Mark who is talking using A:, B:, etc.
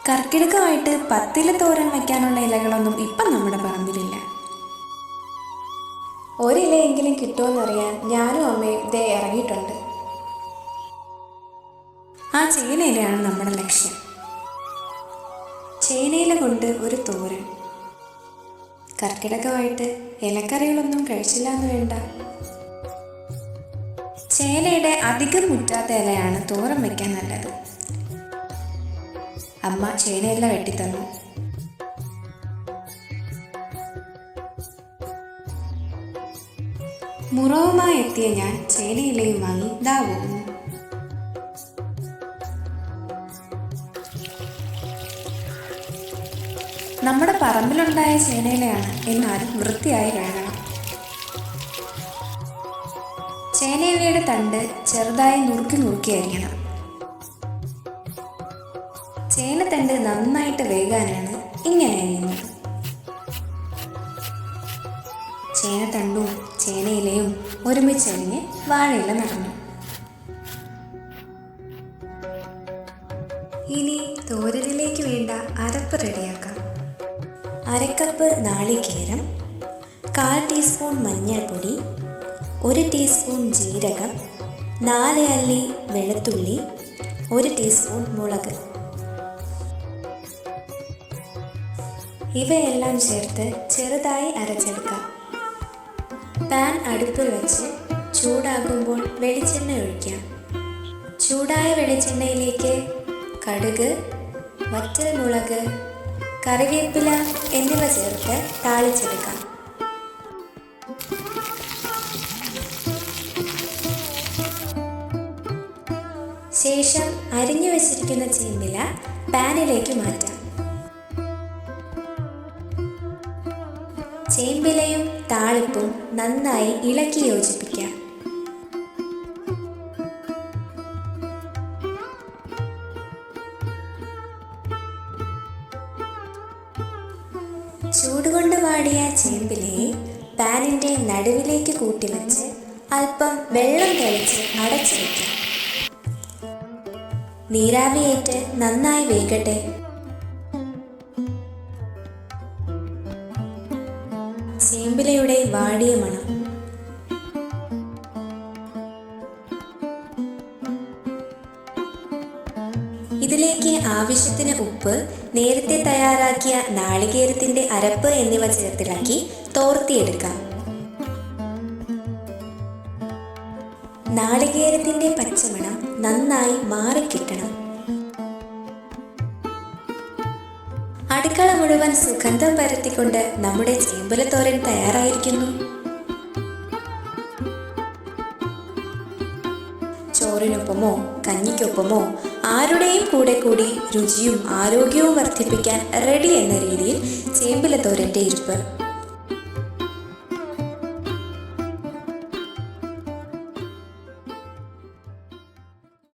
A: കർക്കിടകമായിട്ട് പത്തില തോരൻ വയ്ക്കാനുള്ള ഇലകളൊന്നും ഇപ്പം നമ്മുടെ പറമ്പിലില്ല. ഒരിലയെങ്കിലും കിട്ടുമെന്നറിയാൻ ഞാനും അമ്മയും ദേ ഇറങ്ങിയിട്ടുണ്ട്. ആ ചേനയിലയാണ് നമ്മുടെ ലക്ഷ്യം. ചേനയില കൊണ്ട് ഒരു തോരൻ. കർക്കിടകമായിട്ട് ഇലക്കറികളൊന്നും കഴിച്ചില്ല എന്ന് വേണ്ട. ചേനയുടെ അധികം മുറ്റാത്ത ഇലയാണ് തോരൻ വയ്ക്കാൻ നല്ലത്. അമ്മ ചേനയില വെട്ടിത്തന്നു. മുറവുമായി എത്തിയ ഞാൻ ചേനയിലയും വാങ്ങി ദാ പോകുന്നു. നമ്മുടെ പറമ്പിലുണ്ടായ ചേനയിലയാണ്, എന്നാലും വൃത്തിയായി കഴുകണം. ചേനയിലയുടെ തണ്ട് ചെറുതായി നുറുക്കി അരിയണം. ചേനത്തണ്ട് നന്നായിട്ട് വേകാനാണ് ഇങ്ങനെ അരിയുന്നത്. ചേനത്തണ്ടും ചേനയിലയും ഒരുമിച്ചരിഞ്ഞ് വാഴയില നടന്നു. ഇനി തോരനിലേക്ക് വേണ്ട അരപ്പ് റെഡിയാക്കാം. 1/2 കപ്പ് നാളികേരം, 1/4 ടീസ്പൂൺ മഞ്ഞൾപ്പൊടി, 1 ടീസ്പൂൺ ജീരകം, 4 അല്ലി വെളുത്തുള്ളി, 1 ടീസ്പൂൺ മുളക്. ഇവയെല്ലാം ചേർത്ത് ചെറുതായി അരച്ചെടുക്കാം. പാൻ അടുപ്പിൽ വെച്ച് ചൂടാകുമ്പോൾ വെളിച്ചെണ്ണ ഒഴിക്കാം. ചൂടായ വെളിച്ചെണ്ണയിലേക്ക് കടുക്, വറ്റൽമുളക്, കറിവേപ്പില എന്നിവ ചേർത്ത് താളിച്ചെടുക്കാം. ശേഷം അരിഞ്ഞു വെച്ചിരിക്കുന്ന ചേമ്പില പാനിലേക്ക് മാറ്റാം. ചേമ്പിലയും താളിപ്പും നന്നായി ഇളക്കി യോജിപ്പിക്കാം. ചൂടുകൊണ്ട് വാടിയ ചേമ്പിലയെ പാനിൻ്റെ നടുവിലേക്ക് കൂട്ടിവെച്ച് അല്പം വെള്ളം തളിച്ച് അടച്ചു വയ്ക്കാം. നീരാവിയേറ്റ് നന്നായി വേകട്ടെ. ചേമ്പിലയുടെ വാടിയ മണം. ഇതിലേക്ക് ആവശ്യത്തിന് ഉപ്പ്, നേരത്തെ തയ്യാറാക്കിയ നാളികേരത്തിൻ്റെ അരപ്പ് എന്നിവ ചേർത്തിളക്കി തോർത്തിയെടുക്കാം. നാളികേരത്തിൻ്റെ പച്ചമണം നന്നായി മാറിക്കിട്ടണം. അടുക്കള മുഴുവൻ സുഗന്ധം പരത്തിക്കൊണ്ട് നമ്മുടെ ചേമ്പുല തോരൻ തയ്യാറായിരിക്കുന്നു. ചോറിനൊപ്പമോ കഞ്ഞിക്കൊപ്പമോ ആരുടെയും കൂടെ കൂടി രുചിയും ആരോഗ്യവും വർദ്ധിപ്പിക്കാൻ റെഡി എന്ന രീതിയിൽ ചേമ്പുല തോരൻ്റെ ഇരിപ്പ്.